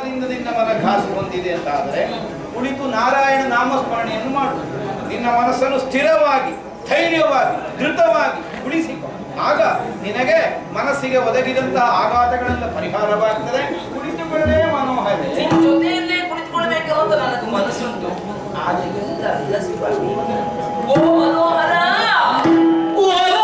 ಕಾರಣದಿಂದ ನಿನ್ನ ಮನ ಘಾಸಿ ಹೊಂದಿದೆ ಅಂತ ಆದರೆ ಕುಳಿತು ನಾರಾಯಣ ನಾಮಸ್ಮರಣೆಯನ್ನು ಮಾಡು. ನಿನ್ನ ಮನಸ್ಸನ್ನು ಸ್ಥಿರವಾಗಿ, ಧೈರ್ಯವಾಗಿ, ಧೃತವಾಗಿ ಉಳಿಸಿಕೊ. ಆಗ ನಿನಗೆ ಮನಸ್ಸಿಗೆ ಒದಗಿದಂತಹ ಆಘಾತಗಳೆಲ್ಲ ಪರಿಹಾರವಾಗ್ತದೆ. ಕುಳಿತುಕೊಳ್ಳೇ ಮನೋಹರ. ಜೊತೆಯಲ್ಲೇ ಕುಳಿತುಕೊಳ್ಬೇಕು ಅಂತ ನನಗೆ ಮನಸ್ಸುಂಟು. ಆದರೆ ಅಲ್ಲ ಸ್ವಾಮಿ. ಓ ಮನೋಹರ, Oh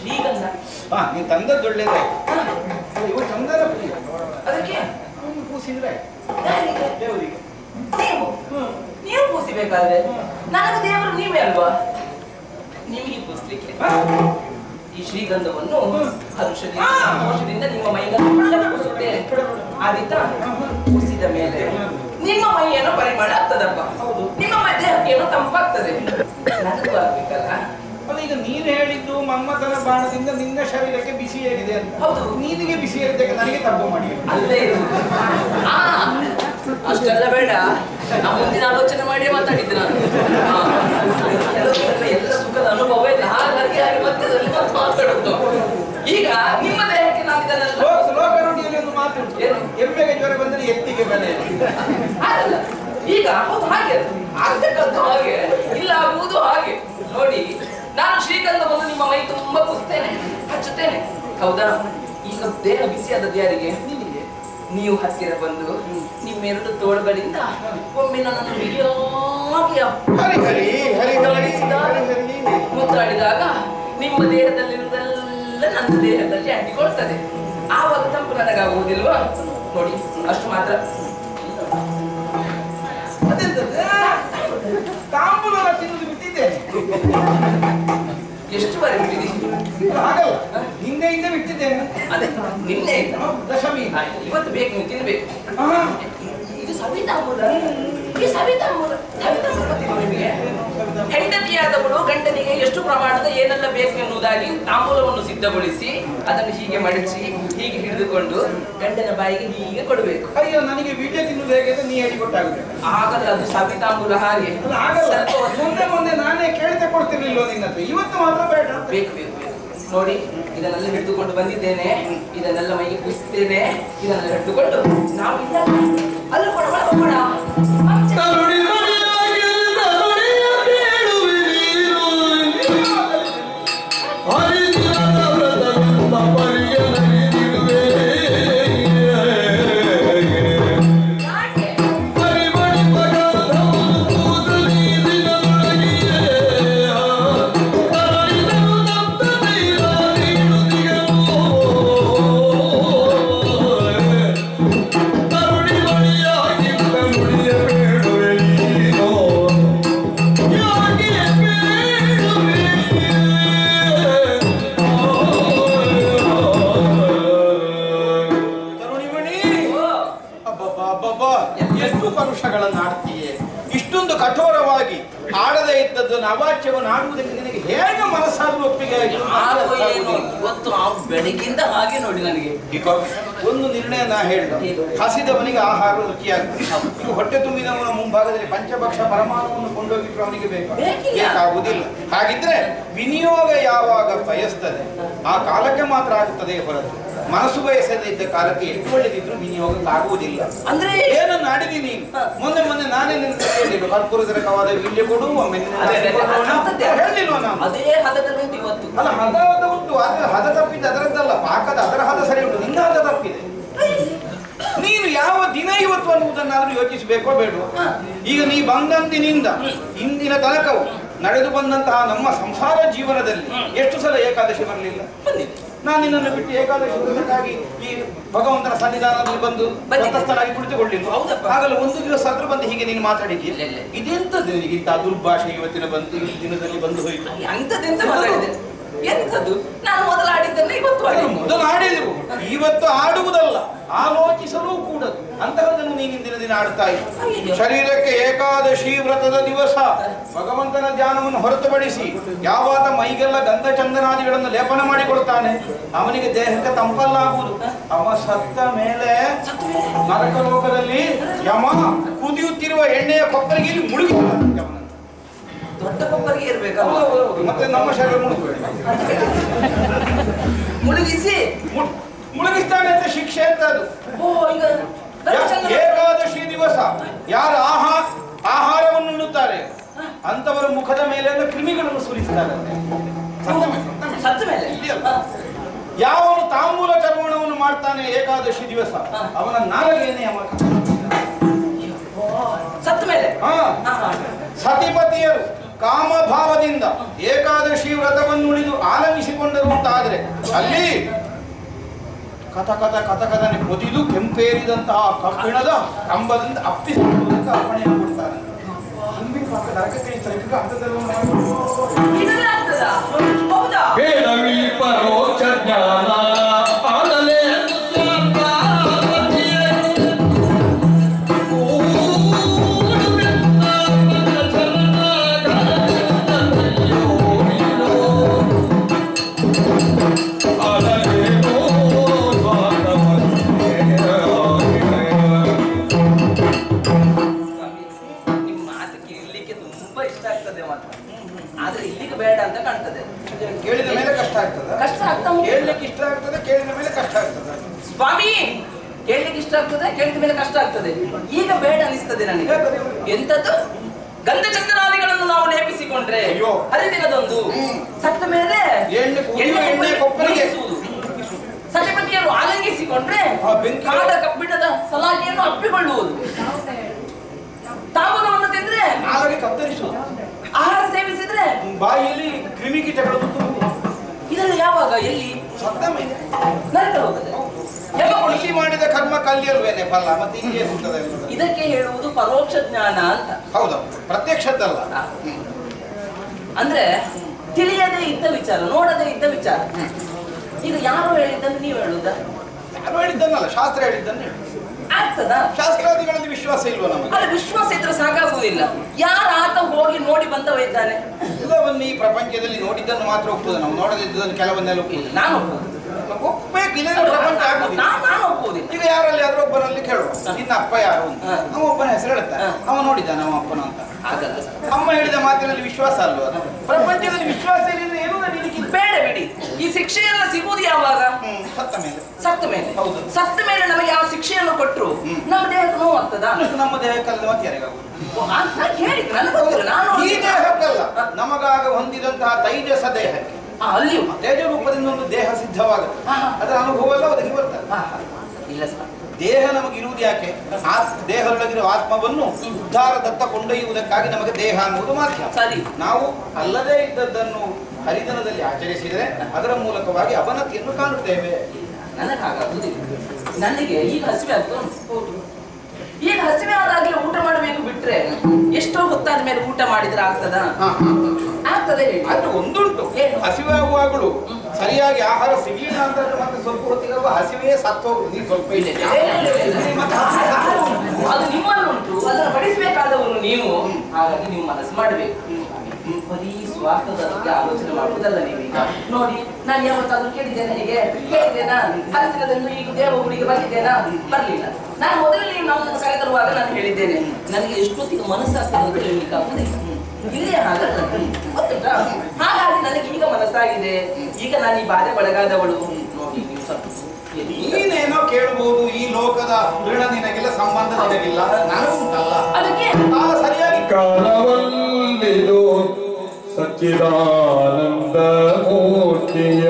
ಶ್ರೀಗಂಧ. ನೀನು ತಂದದ್ದು ಒಳ್ಳೇದೇ. ಇವು ಚಂದನ ಪೂಜೆ. ಅದಕ್ಕೆ ಕೂಸಿದ್ರೆ ಯಾರಿಗೆ? ದೇವರಿಗೆ. ನೀವು ಕೂಸಿಬೇಕಾದ್ರೆ ನನಗೆ ದೇವರು ನೀವೇ ಅಲ್ವಾ? ನಿಮಗೆ ಕೂಸ್ಲಿಕ್ಕೆ ಈ ಶ್ರೀಗಂಧವನ್ನು ಹರುಷದಿಂದ ಸಂತೋಷದಿಂದ ನಿಮ್ಮ ಮೈಯನ್ನು ಕೂಸುತ್ತೇನೆ. ಆದಿತ್ಯ ಕೂಸಿದ ಮೇಲೆ ನಿಮ್ಮ ಮೈಯನ್ನು ಪರಿಮಳ ಆಗ್ತದಪ್ಪ. ನಿಮ್ಮ ದೇಹಕ್ಕೇನು ತಂಪಾಗ್ತದೆ. ನನಗೂ ಆಗ್ಬೇಕಲ್ಲ. ಅಲ್ಲ, ಈಗ ನೀನು ಹೇಳಿದ್ದು ಮನ್ಮಥನ ಬಾಣದಿಂದ ನಿನ್ನ ಶರೀರಕ್ಕೆ ಬಿಸಿ ಏರಿದೆ ಅಂತ. ಹೌದು. ನೀನಿಗೆ ಬಿಸಿ ಏರಿದ್ದಕ್ಕೆ ನನಗೆ ತಪ್ಪು ಮಾಡಿ ಅಲ್ಲೇ ಇರುವುದು. ಅಷ್ಟೆಲ್ಲ ಬೇಡ. ನಾವು ಮುಂದಿನ ಆಲೋಚನೆ ಮಾಡಿ ಮಾತಾಡಿದ್ದು ನಾನು. ಎಲ್ಲ ಸುಖದ ಅನುಭವ ಇಲ್ಲ, ಹಾಗಾಗಿ ಮತ್ತೆ ಮಾತಾಡುದು. ಈಗ ನಿಮ್ಮ ದೇಹಕ್ಕೆ ನಾವು ಇದನ್ನೆಲ್ಲ ಲೋಕ ನುಡಿಯಲ್ಲಿ ಒಂದು ಮಾತು ಉಂಟು. ಎಮ್ಮೆಗೆ ಜ್ವರ ಬಂದರೆ ಎತ್ತಿಗೆ ಬೆಲೆ. ಹಾಗಲ್ಲ, ಈಗ ಹೌದು ಹಾಗೆ ಆಗ್ತಕ್ಕಂಥ ಹಾಗೆ ಇಲ್ಲ ಆಗುವುದು ಹಾಗೆ. ನೋಡಿ, ನಾನು ಶ್ರೀಗಂಧವನ್ನು ನಿಮ್ಮ ಮೈ ತುಂಬಾ ಪುಸ್ತೇನೆ, ಹಚ್ಚುತ್ತೇನೆ. ಹೌದಾ? ಈಗ ದೇಹ ಬಿಸಿಯಾದದ್ದು ಯಾರಿಗೆ? ನಿಮಗೆ. ನೀವು ಹತ್ತಿರ ಬಂದು ನಿಮ್ಮೆರಡು ತೋಳುಗಳಿಂದ ಒಮ್ಮೆ ನನ್ನನ್ನು ಮುತ್ತಾಡಿದಾಗ ನಿಮ್ಮ ದೇಹದಲ್ಲಿರುವುದೆಲ್ಲ ನನ್ನ ದೇಹದಲ್ಲಿ ಅಂಟಿಕೊಳ್ತದೆ. ಆವಾಗ ತಂಪು ನನಗಾಗುವುದಿಲ್ವಾ? ನೋಡಿ, ಅಷ್ಟು ಮಾತ್ರ. ತಾಂಬೂಲ ತಿನ್ನುವುದು ಬಿಟ್ಟಿದ್ದೇನೆ. ಎಷ್ಟು ಬಾರಿ ಬಿಟ್ಟಿದ್ದೀರಿ? ಹಾಗಲ್ಲ, ಹಿಂದೆ ಬಿಟ್ಟಿದ್ದೇನೆ. ಅದೇ ನಿನ್ನೆ ದಶಮಿ. ಇವತ್ತು ಬೇಕು, ನೀವು ತಿನ್ಬೇಕು. ಇದು ಸವಿತಾಂಬೂಲ. ಈ ಸವಿತಾಂಬೂಲ ಗೊತ್ತಿಲ್ಲ ನಿಮಗೆ? ಹೆಂಡತಿಯಾದವಳು ಗಂಡನಿಗೆ ಎಷ್ಟು ಪ್ರಮಾಣದ ಏನೆಲ್ಲ ಬೇಕು ಎನ್ನುವುದಾಗಿ ತಾಂಬೂಲವನ್ನು ಸಿದ್ಧಗೊಳಿಸಿ ಅದನ್ನು ಹೀಗೆ ಮಡಚಿ ಹೀಗೆ ಹಿಡಿದುಕೊಂಡು ಗಂಡನ ಬಾಯಿಗೆ ಹೀಗೆ ಕೊಡಬೇಕು. ಅಯ್ಯೋ, ನನಗೆ ವಿಡಿಯೋ ತಿನ್ನುವುದು ಹೇಗೆ ಅಂತ ನೀ ಹೇಳಿಕೊಟ್ಟಾಗುತ್ತೆ. ಆಗಲ್ಲ, ಅದು ಸವಿತಾಂಬೂಲ ಹಾಗೆ. ಮೊನ್ನೆ ನಾನೇ ಕೇಳಿದೆ ಕೊಡ್ತಿರ್ಲಿಲ್ಲ ನಿನ್ನತ್ರ. ಇವತ್ತು ಮಾತ್ರ ಬೇಡ. ಬೇಕು ಬೇಕು ಬೇಕು. ನೋಡಿ, ಇದನ್ನೆಲ್ಲ ಹಿಡಿದುಕೊಂಡು ಬಂದಿದ್ದೇನೆ. ಇದನ್ನೆಲ್ಲ ಮೈಗೆ ಕುಸಿಸ್ತೇನೆ. ಇದನ್ನೆಲ್ಲ ಹಿಡಿದುಕೊಂಡು ನಾವು ಇಲ್ಲ ಅಲ್ಲಿ ಕೊಡೋಣ. ಎಷ್ಟು ಪರುಷಗಳನ್ನು ಆಡ್ತೀಯೇ? ಇಷ್ಟೊಂದು ಕಠೋರವಾಗಿ ಆಡದೇ ಇದ್ದದ್ದನ್ನು ಅವಾಚ್ಯವನ್ನು ಆಡುವುದಕ್ಕೆ ನಿನಗೆ ಹೇಗೆ ಮನಸ್ಸಾದ್ರೂ ಒಪ್ಪಿಗೆ ಆಯಿತು? ಇವತ್ತು ಬೆಳಗಿಂದ ಹಾಗೆ ನೋಡಿ ನನಗೆ ಒಂದು ನಿರ್ಣಯ ನಾ ಹೇಳಿದ, ಹಸಿದವನಿಗೆ ಆಹಾರ ರುಚಿಯಾಗ್ತದೆ. ಈಗ ಹೊಟ್ಟೆ ತುಂಬಿದವನ ಮುಂಭಾಗದಲ್ಲಿ ಪಂಚಭಕ್ಷ ಪರಮಾಣುವನ್ನು ಕೊಂಡೋಗಿದ್ರು ಅವನಿಗೆ ಬೇಕಾಗುವುದಿಲ್ಲ. ಹಾಗಿದ್ರೆ ವಿನಿಯೋಗ ಯಾವಾಗ ಬಯಸ್ತದೆ ಆ ಕಾಲಕ್ಕೆ ಮಾತ್ರ ಆಗುತ್ತದೆ ಹೊರತು ಮನಸ್ಸು ಬಯಸದೇ ಇದ್ದ ಕಾಲಕ್ಕೆ ಎಷ್ಟು ಒಳ್ಳೆದಿದ್ರು ವಿನಿಯೋಗಕ್ಕಾಗುವುದಿಲ್ಲ. ಅಂದ್ರೆ ಏನನ್ನು ಆಡಿದೀನಿ ಮೊನ್ನೆ ನಾನೇ ಹೇಳಿದ್ದು ಕರ್ಪೂರಕವಾದ ವಿಲ್ಯ ಕೊಡು ಒಮ್ಮೆ ಹೇಳಿಲ್ವ ನಾನು? ಅದೇ ಹದದಲ್ಲಿ ಇವತ್ತು ಅಲ್ಲ, ಹದ ಉಂಟು. ಆದ್ರೆ ಹದ ತಪ್ಪಿದ್ದು ಅದರದ್ದಲ್ಲ, ಪಾಕದ ಅದರ ಹದ ಸರಿ ಉಂಟು, ನಿನ್ನ ಹದ ತಪ್ಪಿದೆ. ನೀನು ಯಾವ ದಿನ ಇವತ್ತು ಅನ್ನುವುದನ್ನಾದ್ರೂ ಯೋಚಿಸಬೇಕೋ ಬೇಡವೋ? ಈಗ ನೀ ಬಂದಂದಿನಿಂದ ಇಂದಿನ ತನಕವು ನಡೆದು ಬಂದಂತಹ ನಮ್ಮ ಸಂಸಾರ ಜೀವನದಲ್ಲಿ ಎಷ್ಟು ಸಲ ಏಕಾದಶಿ ಬರಲಿಲ್ಲ? ನಾನು ನಿನ್ನನ್ನು ಬಿಟ್ಟು ಏಕಾದಶಿ ವ್ರತಕ್ಕಾಗಿ ಈ ಭಗವಂತನ ಸನ್ನಿಧಾನದಲ್ಲಿ ಬಂದು ವ್ರತಸ್ಥನಾಗಿ ಕುಳಿತುಕೊಳ್ಳಿಲ್ಲ. ಹಾಗಲ್ಲ, ಒಂದು ದಿವಸ ಆದ್ರೂ ಬಂದು ಹೀಗೆ ನೀನು ಮಾತಾಡಿದ್ದೀಯ. ಇದೆಂತದ್ದು ಇಂಥ ದುರ್ಭಾಷೆ ಇವತ್ತಿನ ಬಂತು, ಈ ದಿನದಲ್ಲಿ ಬಂದು ಹೋಯಿತು? ಅಂಥದ್ದೆಂತ ಮಾತಾಡಿದೆ? ಎಂಥದ್ದು? ನಾನು ಮೊದಲು ಆಡಿದ್ದನ್ನೇ ಇವತ್ತು ಆಡಿ. ಮೊದಲು ಆಡಿದ್ರು, ಇವತ್ತು ಆಡುವುದಲ್ಲ, ಆಲೋಚಿಸಲೂ ಕೂಡದು. ಅಂತಹದನ್ನು ನೀನು ಇಂದಿನ ದಿನ ಆಡ್ತಾ ಇದ್ದ. ಶರೀರಕ್ಕೆ ಏಕಾದಶಿ ವ್ರತದ ದಿವಸ ಭಗವಂತನ ಧ್ಯಾನವನ್ನು ಹೊರತುಪಡಿಸಿ ಯಾವಾತ ಮೈಗೆಲ್ಲ ಗಂಧ ಚಂದನಾದಿಗಳನ್ನು ಲೇಪನ ಮಾಡಿಕೊಡ್ತಾನೆ ಅವನಿಗೆ ದೇಹಕ್ಕೆ ತಂಪಲ್ಲಾಗುವುದು. ಅವ ಸತ್ತ ಮೇಲೆ ನರಕ ಲೋಕದಲ್ಲಿ ಯಮ ಕುದಿಯುತ್ತಿರುವ ಎಣ್ಣೆಯ ಕೊಪ್ಪರಿಗೆ ಮುಳುಗಿ ದೊಡ್ಡ ಕೊಪ್ಪರಿಗೆ ಇರ್ಬೇಕಲ್ಲ, ಮತ್ತೆ ನಮ್ಮ ಶರೀರ ಮುಳುಗಿಸ್ತಾನೆ ಅಂತ ಶಿಕ್ಷೆ ಅಂತ ಅದು. ಏಕಾದಶಿ ದಿವಸ ಯಾರು ಆಹಾರವನ್ನು ಉಣ್ಣುತ್ತಾರೆ ಅಂತವರ ಮುಖದ ಮೇಲೆ ಕ್ರಿಮಿಗಳನ್ನು ಸುರಿಸ್ತಾರೆ. ಸತ್ತ ಮೇಲೆ ಯಾವನು ತಾಂಬೂಲ ಚರ್ವಣವನ್ನು ಮಾಡ್ತಾನೆ ಏಕಾದಶಿ ದಿವಸ ಅವನ ನಾಲಿಗೆಯನ್ನೇ ಸತ್ತ ಮೇಲೆ ಸತಿಪತಿಯರು ಕಾಮಭಾವದಿಂದ ಏಕಾದಶಿ ವ್ರತವನ್ನು ಉಳಿದು ಆಲಮಿಸಿಕೊಂಡರು ಅಂತ ಅಲ್ಲಿ ಕಥಕಥನೆ ಕೊದಿದು ಕೆಂಪೇರಿದಂತಹ ಕಬ್ಬಿಣದ ಕಂಬದಿಂದ ಅಪ್ಪಿಸಿಕೊಳ್ಳುವಂತ ಅರ್ಪಣೆಯನ್ನು ಕೊಡ್ತಾರೆ. ಅಂಬಿನ ಪಕ್ಕದ ಅರಕ ಕಳಿಸ್ತಾರೆ. ಪರೋಕ್ಷ ಜ್ಞಾನ ಆದಲೇ ಆದ್ರೆ ಇಲ್ಲಿಗೆ ಬೇಡ ಅಂತ ಕಾಣ್ತದೆ. ಕೇಳಿದ ಮೇಲೆ ಕಷ್ಟ ಆಗ್ತದೆ. ಕಷ್ಟ ಆಗ್ತಾ ಕೇಳಲಿಕ್ಕೆ ಇಷ್ಟ ಆಗ್ತದೆ, ಕೇಳಿದ ಮೇಲೆ ಕಷ್ಟ ಆಗ್ತದೆ. ಸ್ವಾಮಿ ಕೇಳಲಿಕ್ಕೆ ಇಷ್ಟ ಆಗ್ತದೆ, ಕೇಳಿದ ಮೇಲೆ ಕಷ್ಟ ಆಗ್ತದೆ. ಈಗ ಬೇಡ ಅನಿಸ್ತದೆ ನನಗೆ. ಎಂತದ್ದು ಗಂಧಚಂದನಾದಿಗಳನ್ನು ನಾವು ಲೇಪಿಸಿಕೊಂಡ್ರೆ ಹರಿದಿನದೊಂದು ಸತ್ತ ಮೇಲೆ ಸತಿಪತಿಯನ್ನು ಆಲಂಗಿಸಿಕೊಂಡ್ರೆ ಕಾದ ಕಬ್ಬಿಣದ ಸಲಾಕೆಯನ್ನು ಅಪ್ಪಿಕೊಳ್ಳುವುದು. ತಾಂಬೂಲವನ್ನು ತಿಂದ್ರೆ ನಾಲಿಗೆ ಕತ್ತರಿಸುವುದು. ಆಹಾರ ಸೇವಿಸಿದ್ರೆ ಬಾಯಿಯಲ್ಲಿ ಕ್ರಿಮಿಕೀಟಗಳು ಇದೆಲ್ಲ ಯಾವಾಗ ಎಲ್ಲಿ ಸತ್ತ ಮೇಲೆ ನರಕ ಹೋಗ್ತದೆ. ಇಲ್ಲಿ ಮಾಡಿದ ಕರ್ಮ ಕಲ್ಲಿಯಲ್ವೇನೆ ಫಲ ಮತ್ತೆ ಇಲ್ಲಿಯೇ ಸಿಗ್ತದೆ. ಇದಕ್ಕೆ ಹೇಳುವುದು ಪರೋಕ್ಷ ಜ್ಞಾನ ಅಂತ. ಹೌದು, ಪ್ರತ್ಯಕ್ಷದ್ದಲ್ಲ. ಅಂದ್ರೆ ತಿಳಿಯದೇ ಇದ್ದ ವಿಚಾರ, ನೋಡದೇ ಇದ್ದ ವಿಚಾರ. ಈಗ ಯಾರು ಹೇಳಿದ್ದನ್ನು ನೀವು ಹೇಳುದ? ಯಾರು ಹೇಳಿದ್ದನ್ನಲ್ಲ, ಶಾಸ್ತ್ರ ಹೇಳಿದ್ದನ್ನು ಹೇಳು. ಆಗ್ತದ? ಶಾಸ್ತ್ರಾದಿಗಳಲ್ಲಿ ವಿಶ್ವಾಸ ಇಲ್ವ ನಮಗೆ? ಅಲ್ಲ, ವಿಶ್ವಾಸ ಇದ್ರೆ ಸಾಕಾಗುವುದಿಲ್ಲ. ಯಾರ ಆತ ಹೋಗಿ ನೋಡಿ ಬಂದವ ಇದ್ದಾನೆ. ಎಲ್ಲವನ್ನ ಈ ಪ್ರಪಂಚದಲ್ಲಿ ನೋಡಿದ್ದನ್ನು ಮಾತ್ರ ಒಪ್ಪುದು, ನಾವು ನೋಡದಿದ್ದನ್ನು ಕೆಲವನ್ನೆಲ್ಲ ಒಪ್ಪುದು. ನಾನು ಒಪ್ಪಬೇಕು, ಇಲ್ಲದ್ರೆ ಪ್ರಪಂಚ ಆಗುದಿಲ್ಲ. ನಾನು ಒಪ್ಪುವುದಿಲ್ಲ. ಈಗ ಯಾರಲ್ಲಿ ಆದ್ರೂ ಒಬ್ಬರಲ್ಲಿ ಕೇಳುವ, ನಿನ್ನ ಅಪ್ಪ ಯಾರು ಅಂತ. ನಮ್ಮ ಒಬ್ಬನ ಹೆಸರು ಹೇಳ್ತಾರೆ, ಅವ ನೋಡಿದ್ದ ನಮ್ಮ ಅಪ್ಪನ ಅಂತ. ಆಗಲ್ಲ. ಅಮ್ಮ ಹೇಳಿದ ಮಾತಿನಲ್ಲಿ ವಿಶ್ವಾಸ ಅಲ್ವ? ಪ್ರಪಂಚದಲ್ಲಿ ವಿಶ್ವಾಸ ಇಲ್ಲ, ಏನೂ ನಡೀಲಿಕ್ಕೆ ಬೇಡ ಬಿಡಿ. ಈ ಶಿಕ್ಷೆಯೆಲ್ಲ ಸಿಗುವುದು ಯಾವಾಗ? ಸತ್ತ ಮೇಲೆ. ಸತ್ತ ಮೇಲೆ. ಹೌದು. ಸತ್ತ ಮೇಲೆ ನಮಗೆ ಯಾವ ಶಿಕ್ಷೆಯನ್ನು ಕೊಟ್ಟರು ನಮ್ಮ ದೇಹಕ್ಕೆ ನೋವು ಆಗ್ತದ? ನಮ್ಮ ದೇಹಕ್ಕಲ್ಲದ ಮತ್ತೆ ಯಾರಿಗಾಗುದು? ಈ ದೇಹಕ್ಕಲ್ಲ, ನಮಗಾಗ ಹೊಂದಿದಂತಹ ತೈಜಸ ದೇಹಕ್ಕೆ, ಅಲ್ಲಿ ತೇಜ ರೂಪದಿಂದ ಒಂದು ದೇಹ ಸಿದ್ಧವಾಗುತ್ತೆ. ಅದರ ಅನುಭವ ಎಲ್ಲ ಒದಗಿ ಬರ್ತದೆ. ಇಲ್ಲ ಸರ್, ದೇಹ ನಮಗಿರುವುದು ಯಾಕೆ? ಆ ದೇಹದೊಳಗಿರುವ ಆತ್ಮವನ್ನು ಉದ್ಧಾರದತ್ತ ಕೊಂಡೊಯ್ಯುವುದಕ್ಕಾಗಿ ನಮಗೆ ದೇಹ ಅನ್ನುವುದು ಮಾಧ್ಯಮ. ಸರಿ. ನಾವು ಅಲ್ಲದೇ ಇದ್ದದ್ದನ್ನು ಹರಿದಿನದಲ್ಲಿ ಆಚರಿಸಿದರೆ ಅದರ ಮೂಲಕವಾಗಿ ಅವನತಿಯನ್ನು ಕಾಣುತ್ತೇವೆ. ನನಗೆ ಹಾಗಾಗುವುದಿಲ್ಲ. ನನಗೆ ಈಗ ಹಸಿವೆ ಆಗ್ತದೆ. ಈಗ ಹಸಿವೆ ಆದಾಗಲೇ ಊಟ ಮಾಡಬೇಕು ಬಿಟ್ರೆ ಎಷ್ಟೋ ಹೊತ್ತಾದ ಮೇಲೆ ಊಟ ಮಾಡಿದ್ರೆ ಆಗ್ತದ? ಆಗ್ತದೆ. ಆದ್ರೆ ಒಂದುಂಟು, ಹಸಿವೆ ಆಗುವಾಗಲೂ ಸರಿಯಾಗಿ ಆಹಾರ ಸಿಗಲಿಲ್ಲ ಅಂತಂದ್ರೆ ಮತ್ತೆ ಸ್ವಲ್ಪ ಹೊತ್ತಿಗೆ ಹಸಿವೆಯೇ ಸತ್ತೋಗುದು. ನೀವು ಸ್ವಲ್ಪ ಇದೆ ಅದು ನಿಮ್ಮನ್ನುಂಟು, ಅದನ್ನು ಬಡಿಸಬೇಕಾದವನು ನೀವು. ಹಾಗಾಗಿ ನೀವು ಮನಸ್ಸು ಮಾಡಬೇಕು. ಬರೀ ಸ್ವಾರ್ಥದ ಬಗ್ಗೆ ಆಲೋಚನೆ ಮಾಡುವುದಲ್ಲ ನೀವೀಗ. ನೋಡಿ, ನಾನು ಯಾವತ್ತಾದ್ರೂ ಕೇಳಿದ್ದೇನೆ, ಹೀಗೆ ಕೇಳಿದ್ದೇನಾ? ಹತ್ತಿರದಲ್ಲೂ ಈಗ ದೇವಗುಡಿಗೆ ಬಂದಿದ್ದೇನಾ? ಬರ್ಲಿಲ್ಲ. ನಾನು ಮೊದಲೇ ನಾವು ಕರೆತರುವಾಗ ನಾನು ಹೇಳಿದ್ದೇನೆ, ನನಗೆ ಎಷ್ಟೊತ್ತಿಗೆ ಮನಸ್ಸಾಗ್ತದೆ ಅಂತ ಹೇಳಲಿಕ್ಕಾಗುದಿಲ್ಲ. ಇಲ್ಲೇ ಹಾಗಲ್ಲ ಗೊತ್ತುಂಟಾ? ಹಾಗಾಗಿ ನನಗೆ ಈಗ ಮನಸ್ಸಾಗಿದೆ. ಈಗ ನಾನು ಈ ಬಾಧೆ ಒಳಗಾದವಳು. ನೋಡಿ, ನೀನೇನೋ ಕೇಳಬಹುದು, ಈ ಲೋಕದ ಋಣ ನಿನಗಿಲ್ಲ, ಸಂಬಂಧ ನಿನಗಿಲ್ಲ, ನಾನು ಉಂಟಲ್ಲ. ಅದಕ್ಕೆ ಸರಿಯಾಗಿ ಕಾಲವಲ್ಲಿದು ಸಚ್ಚಿದಾನಂದ ಮೂರ್ತಿಯ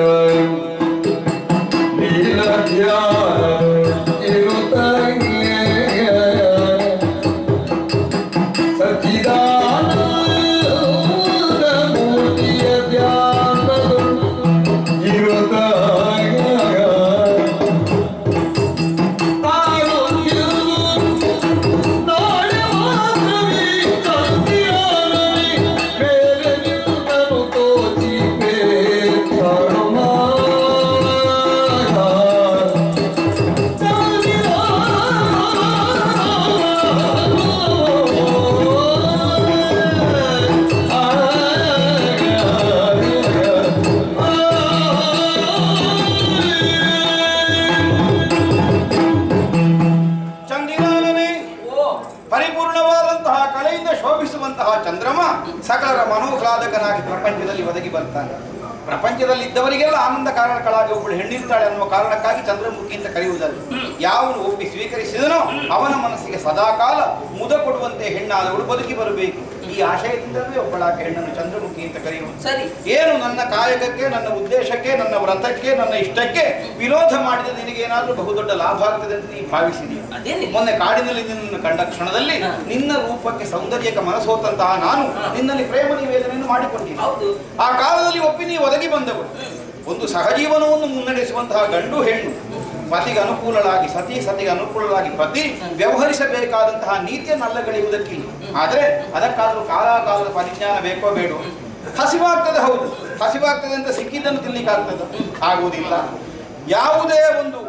ಚಂದ್ರಮ ಸಕಲರ ಮನೋಹ್ಲಾದಕನಾಗಿ ಪ್ರಪಂಚದಲ್ಲಿ ಒದಗಿ ಬರ್ತಾನೆ. ಪ್ರಪಂಚದಲ್ಲಿ ಇದ್ದವರಿಗೆಲ್ಲ ಆನಂದ ಕಾರಣಗಳಾಗಿ ಒಬ್ಬಳು ಹೆಣ್ಣಿರ್ತಾಳೆ ಅನ್ನುವ ಕಾರಣಕ್ಕಾಗಿ ಚಂದ್ರಮುಖಿ ಅಂತ ಕರೆಯುವುದಲ್ಲ. ಯಾವನು ಒಪ್ಪಿ ಸ್ವೀಕರಿಸಿದನೋ ಅವನ ಮನಸ್ಸಿಗೆ ಸದಾಕಾಲ ಮುದ ಕೊಡುವಂತೆ ಹೆಣ್ಣಾದವಳು ಬದುಕಿ ಬರಬೇಕು. ಈ ಆಶಯದಿಂದಲೇ ಒಬ್ಬಳಾಕೆ ಹೆಣ್ಣನ್ನು ಚಂದ್ರಮುಖಿ ಅಂತ ಕರೆಯುವುದು. ಸರಿ. ಏನು ನನ್ನ ಕಾಯಕಕ್ಕೆ, ನನ್ನ ಉದ್ದೇಶಕ್ಕೆ, ನನ್ನ ವ್ರತಕ್ಕೆ, ನನ್ನ ಇಷ್ಟಕ್ಕೆ ವಿರೋಧ ಮಾಡಿದ ನಿನಗೇನಾದ್ರೂ ಬಹುದೊಡ್ಡ ಲಾಭ ಆಗ್ತದೆ ಅಂತ ನೀನು ಭಾವಿಸಿದೀಯ. ಮೊನ್ನೆ ಕಾಡಿನಲ್ಲಿ ನಿನ್ನನ್ನು ಕಂಡ ಕ್ಷಣದಲ್ಲಿ ನಿನ್ನ ರೂಪಕ್ಕೆ ಸೌಂದರ್ಯಕ್ಕೆ ಮನಸೋತಂತಹ ನಾನು ನಿನ್ನಲ್ಲಿ ಪ್ರೇಮ ನಿವೇದನೆಯನ್ನು ಮಾಡಿಕೊಟ್ಟಿದ್ದೆ. ಆ ಕಾಲದಲ್ಲಿ ಒಪ್ಪಿ ನೀವು ಒದಗಿ ಬಂದವರು. ಒಂದು ಸಹಜೀವನವನ್ನು ಮುನ್ನಡೆಸುವಂತಹ ಗಂಡು ಹೆಣ್ಣು ಪತಿಗೆ ಅನುಕೂಲವಾಗಿ ಸತಿಗೆ ಅನುಕೂಲವಾಗಿ ಪತಿ ವ್ಯವಹರಿಸಬೇಕಾದಂತಹ ನೀತಿಯನ್ನು ಅಲ್ಲಗಳೆಯುವುದಕ್ಕಿಲ್ಲ. ಆದರೆ ಅದಕ್ಕಾದರೂ ಕಾಲಕಾಲದ ಪರಿಜ್ಞಾನ ಬೇಕೋ ಬೇಡೋ. ಹಸಿವಾಗ್ತದೆ, ಹೌದು, ಹಸಿವಾಗ್ತದೆ ಅಂತ ಸಿಕ್ಕಿದ್ದನ್ನು ತಿನ್ಲಿಕ್ಕಾಗ್ತದೆ, ಆಗುವುದಿಲ್ಲ. ಯಾವುದೇ ಒಂದು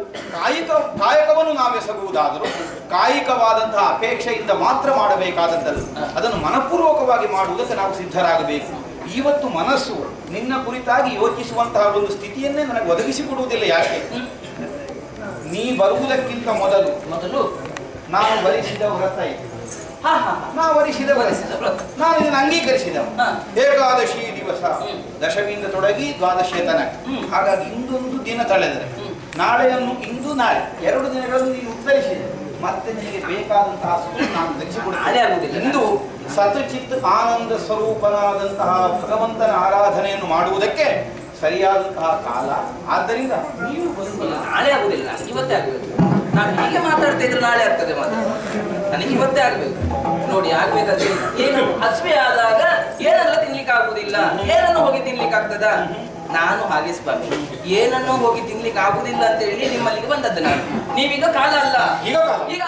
ಕಾಯಕವನ್ನು ನಾವೆಸಗುವುದಾದರೂ ಕಾಯಿಕವಾದಂತಹ ಅಪೇಕ್ಷೆಯಿಂದ ಮಾತ್ರ ಮಾಡಬೇಕಾದದ್ದಲ್ಲ, ಅದನ್ನು ಮನಪೂರ್ವಕವಾಗಿ ಮಾಡುವುದಕ್ಕೆ ನಾವು ಸಿದ್ಧರಾಗಬೇಕು. ಇವತ್ತು ಮನಸ್ಸು ನಿನ್ನ ಕುರಿತಾಗಿ ಯೋಚಿಸುವಂತಹ ಒಂದು ಸ್ಥಿತಿಯನ್ನೇ ನನಗೆ ಒದಗಿಸಿಕೊಡುವುದಿಲ್ಲ. ಯಾಕೆ? ನೀ ಬರುವುದಕ್ಕಿಂತ ಮೊದಲು ನಾನು ವರಿಸಿದ ವ್ರತ ಇದೆ. ನಾನು ಇದನ್ನು ಅಂಗೀಕರಿಸಿದವ. ಏಕಾದಶಿ ದಿವಸ ದಶಮಿಯಿಂದ ತೊಡಗಿ ದ್ವಾದಶಿಯ ತನಕ. ಹಾಗಾಗಿ ಇಂದೊಂದು ದಿನ ತಳೆದರೆ ನಾಳೆಯನ್ನು ಇಂದು ನಾಳೆ 2 ದಿನಗಳನ್ನು ನೀನು ಉತ್ತರಿಸಿದೆ. ಮತ್ತೆ ನಿನಗೆ ಬೇಕಾದಂತಹ ನಾನು ಧರಿಸಿಕೊಡುತ್ತೇನೆ. ಇಂದು ಸತಚಿತ್ ಆನಂದ ಸ್ವರೂಪನಾದಂತಹ ಭಗವಂತನ ಆರಾಧನೆಯನ್ನು ಮಾಡುವುದಕ್ಕೆ ಸರಿಯಾದಂತಹ ಕಾಲ. ಆದ್ದರಿಂದ ನೀವು ಬರುವುದಿಲ್ಲ. ನಾಳೆ ಆಗುದಿಲ್ಲ, ಇವತ್ತೇ ಆಗಬೇಕು. ನಾನು ಹೀಗೆ ಮಾತಾಡ್ತಾ ಇದ್ರೆ ನಾಳೆ ಆಗ್ತದೆ ಮಾತ್ರ. ನನಗೆ ಇವತ್ತೇ ಆಗ್ಬೇಕು. ನೋಡಿ, ಆಗ್ಬೇಕಾದ್ರೆ ಏನು ಹಸಿವೆ ಆದಾಗ ಏನೆಲ್ಲ ತಿನ್ಲಿಕ್ಕೆ ಆಗುದಿಲ್ಲ, ಏನನ್ನು ಹೋಗಿ ತಿನ್ಲಿಕ್ಕೆ ಆಗ್ತದ? ನಾನು ಹಾಗೆ ಸ್ವಾಮಿ, ಏನನ್ನೋ ಹೋಗಿ ತಿನ್ಲಿಕ್ಕೆ ಆಗುದಿಲ್ಲ ಅಂತ ಹೇಳಿ ನಿಮ್ಮಲ್ಲಿಗೆ ಬಂದದ್ದು ನಾನು. ನೀವೀಗ ಕಾಲ ಅಲ್ಲ, ಈಗ